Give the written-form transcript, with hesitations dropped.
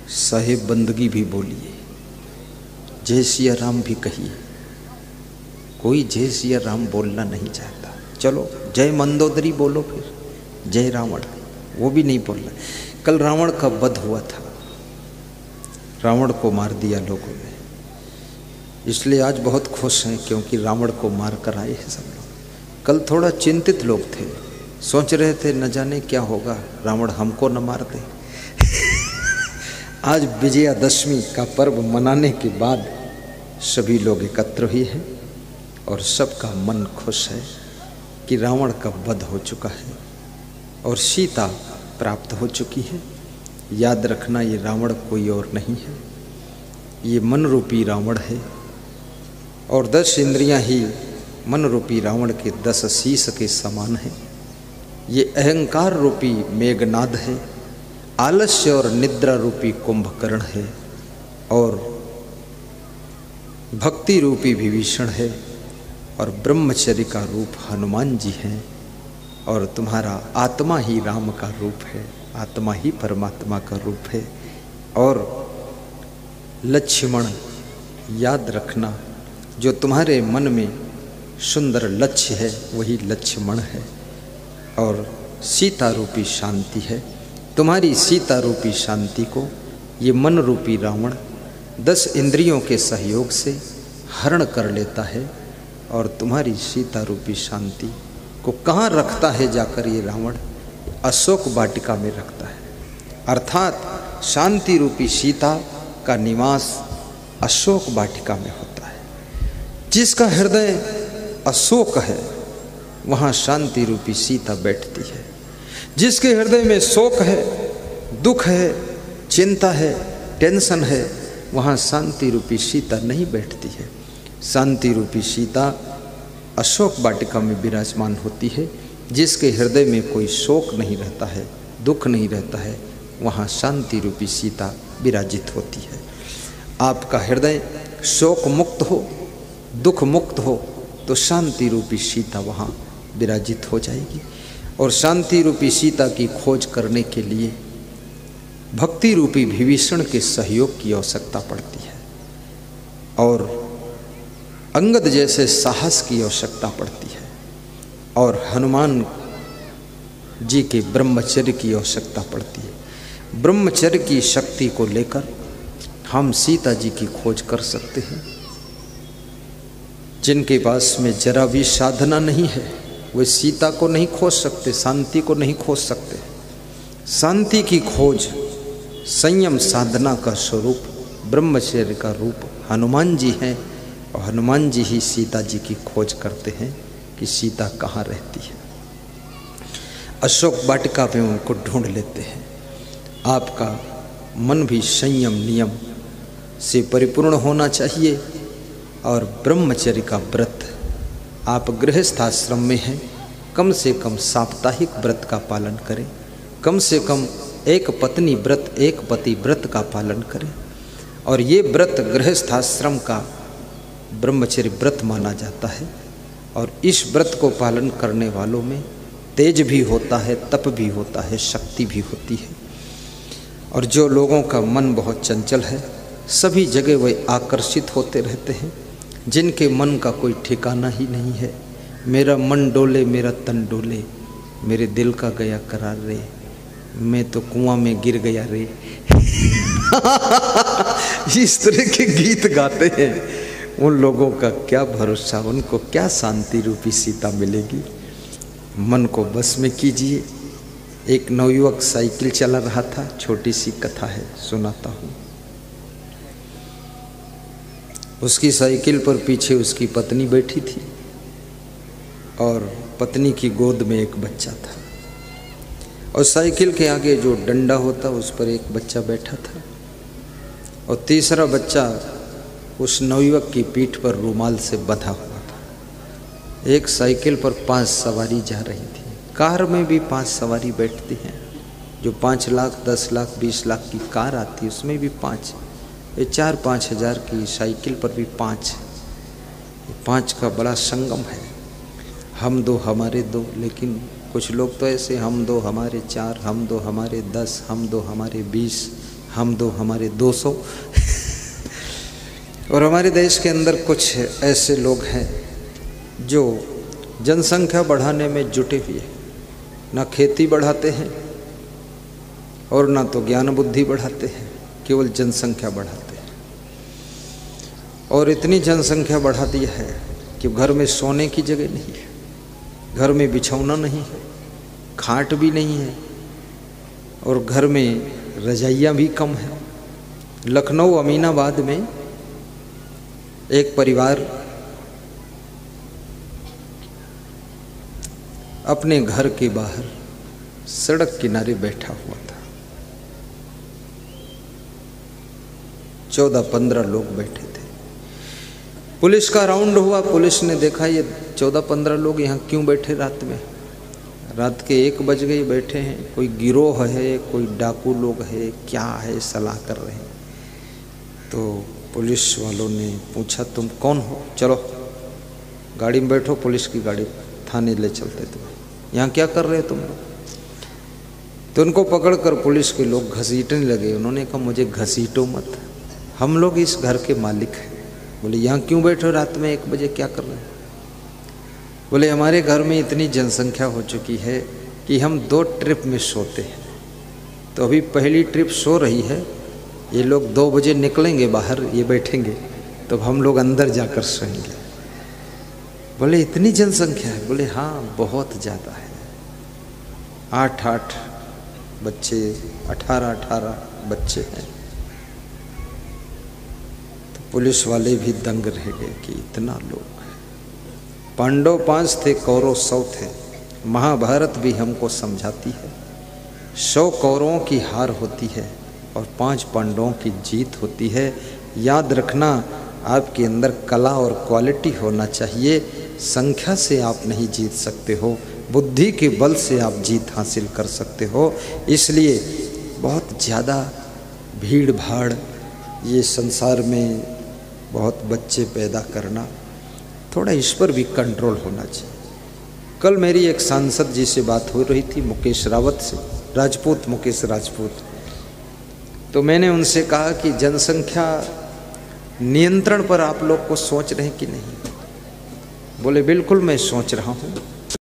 साहेब बंदगी भी बोलिए, जय सिया राम भी कहिए। कोई जय सिया राम बोलना नहीं चाहता। चलो जय मंदोदरी बोलो, फिर जय रावण, वो भी नहीं बोलना। कल रावण का वध हुआ था, रावण को मार दिया लोगों ने, इसलिए आज बहुत खुश हैं क्योंकि रावण को मार कर आए हैं सब लोग। कल थोड़ा चिंतित लोग थे, सोच रहे थे न जाने क्या होगा, रावण हमको न मार दे। आज विजयादशमी का पर्व मनाने के बाद सभी लोग एकत्र हुए हैं और सबका मन खुश है कि रावण का वध हो चुका है और सीता प्राप्त हो चुकी है। याद रखना, ये रावण कोई और नहीं है, ये मन रूपी रावण है और 10 इंद्रियां ही मन रूपी रावण के 10 शीश के समान है। ये अहंकार रूपी मेघनाद है, आलस्य और निद्रा रूपी कुंभकर्ण है और भक्ति रूपी विभीषण है और ब्रह्मचर्य का रूप हनुमान जी हैं और तुम्हारा आत्मा ही राम का रूप है, आत्मा ही परमात्मा का रूप है। और लक्ष्मण, याद रखना, जो तुम्हारे मन में सुंदर लक्ष्य है वही लक्ष्मण है और सीता रूपी शांति है। तुम्हारी सीता रूपी शांति को ये मन रूपी रावण 10 इंद्रियों के सहयोग से हरण कर लेता है और तुम्हारी सीता रूपी शांति को कहाँ रखता है जाकर ये रावण? अशोक वाटिका में रखता है। अर्थात शांति रूपी सीता का निवास अशोक वाटिका में होता है। जिसका हृदय अशोक है वहाँ शांति रूपी सीता बैठती है। जिसके हृदय में शोक है, दुख है, चिंता है, टेंशन है, वहाँ शांति रूपी सीता नहीं बैठती है। शांति रूपी सीता अशोक वाटिका में विराजमान होती है। जिसके हृदय में कोई शोक नहीं रहता है, दुख नहीं रहता है, वहाँ शांति रूपी सीता विराजित होती है। आपका हृदय शोक मुक्त हो, दुख मुक्त हो तो शांति रूपी सीता वहाँ विराजित हो जाएगी। और शांति रूपी सीता की खोज करने के लिए भक्ति रूपी विभीषण के सहयोग की आवश्यकता पड़ती है और अंगद जैसे साहस की आवश्यकता पड़ती है और हनुमान जी के ब्रह्मचर्य की आवश्यकता पड़ती है। ब्रह्मचर्य की शक्ति को लेकर हम सीता जी की खोज कर सकते हैं। जिनके पास में जरा भी साधना नहीं है वे सीता को नहीं खोज सकते, शांति को नहीं खोज सकते। शांति की खोज संयम साधना का स्वरूप, ब्रह्मचर्य का रूप हनुमान जी हैं और हनुमान जी ही सीता जी की खोज करते हैं कि सीता कहाँ रहती है। अशोक वाटिका में उनको ढूंढ लेते हैं। आपका मन भी संयम नियम से परिपूर्ण होना चाहिए और ब्रह्मचर्य का व्रत, आप गृहस्थ आश्रम में हैं, कम से कम साप्ताहिक व्रत का पालन करें। कम से कम एक पत्नी व्रत, एक पति व्रत का पालन करें। और ये व्रत गृहस्थ आश्रम का ब्रह्मचर्य व्रत माना जाता है और इस व्रत को पालन करने वालों में तेज भी होता है, तप भी होता है, शक्ति भी होती है। और जो लोगों का मन बहुत चंचल है, सभी जगह वे आकर्षित होते रहते हैं। जिनके मन का कोई ठिकाना ही नहीं है, मेरा मन डोले मेरा तन डोले, मेरे दिल का गया करार रे, मैं तो कुआं में गिर गया रे। इस तरह के गीत गाते हैं। उन लोगों का क्या भरोसा, उनको क्या शांति रूपी सीता मिलेगी। मन को बस में कीजिए। एक नवयुवक साइकिल चला रहा था, छोटी सी कथा है, सुनाता हूँ। उसकी साइकिल पर पीछे उसकी पत्नी बैठी थी और पत्नी की गोद में एक बच्चा था और साइकिल के आगे जो डंडा होता उस पर एक बच्चा बैठा था और तीसरा बच्चा उस नवयुवक की पीठ पर रुमाल से बंधा हुआ था। एक साइकिल पर 5 सवारी जा रही थी। कार में भी 5 सवारी बैठती हैं। जो 5 लाख 10 लाख 20 लाख की कार आती है उसमें भी 5, ये 4-5 हज़ार की साइकिल पर भी 5 का बड़ा संगम है। हम 2 हमारे 2, लेकिन कुछ लोग तो ऐसे हम 2 हमारे 4, हम 2 हमारे 10, हम 2 हमारे 20, हम दो हमारे 200। और हमारे देश के अंदर कुछ ऐसे लोग हैं जो जनसंख्या बढ़ाने में जुटे हुए हैं, ना खेती बढ़ाते हैं और ना तो ज्ञान बुद्धि बढ़ाते हैं, केवल जनसंख्या बढ़ाते हैं। और इतनी जनसंख्या बढ़ा दी है कि घर में सोने की जगह नहीं है, घर में बिछौना नहीं है, खाट भी नहीं है, और घर में रजाइयाँ भी कम है। लखनऊ अमीनाबाद में एक परिवार अपने घर के बाहर सड़क किनारे बैठा हुआ था। 14-15 लोग बैठे थे। पुलिस का राउंड हुआ, पुलिस ने देखा ये 14-15 लोग यहाँ क्यों बैठे रात में, रात के 1 बज गए बैठे हैं, कोई गिरोह है, कोई डाकू लोग है, क्या है, सलाह कर रहे हैं। तो पुलिस वालों ने पूछा तुम कौन हो, चलो गाड़ी में बैठो, पुलिस की गाड़ी थाने ले चलते तुम्हें, यहाँ क्या कर रहे हो तुम लोग। तो उनको पकड़कर पुलिस के लोग घसीटने लगे। उन्होंने कहा मुझे घसीटो मत, हम लोग इस घर के मालिक हैं। बोले यहाँ क्यों बैठे हो रात में 1 बजे, क्या कर रहे हैं। बोले हमारे घर में इतनी जनसंख्या हो चुकी है कि हम 2 ट्रिप में सोते हैं। तो अभी पहली ट्रिप सो रही है, ये लोग 2 बजे निकलेंगे बाहर, ये बैठेंगे, तो हम लोग अंदर जाकर सोएंगे। बोले इतनी जनसंख्या है। बोले हाँ बहुत ज़्यादा है, 8-8 बच्चे, 18-18 बच्चे हैं। तो पुलिस वाले भी दंग रह गए कि इतना लोग। पांडव 5 थे, कौरव 100 थे। महाभारत भी हमको समझाती है 100 कौरवों की हार होती है और 5 पांडवों की जीत होती है। याद रखना, आपके अंदर कला और क्वालिटी होना चाहिए। संख्या से आप नहीं जीत सकते हो, बुद्धि के बल से आप जीत हासिल कर सकते हो। इसलिए बहुत ज़्यादा भीड़ भाड़, ये संसार में बहुत बच्चे पैदा करना, थोड़ा इस पर भी कंट्रोल होना चाहिए। कल मेरी एक सांसद जी से बात हो रही थी, मुकेश रावत से, राजपूत, मुकेश राजपूत। तो मैंने उनसे कहा कि जनसंख्या नियंत्रण पर आप लोग को सोच रहे हैं कि नहीं। बोले बिल्कुल मैं सोच रहा हूँ।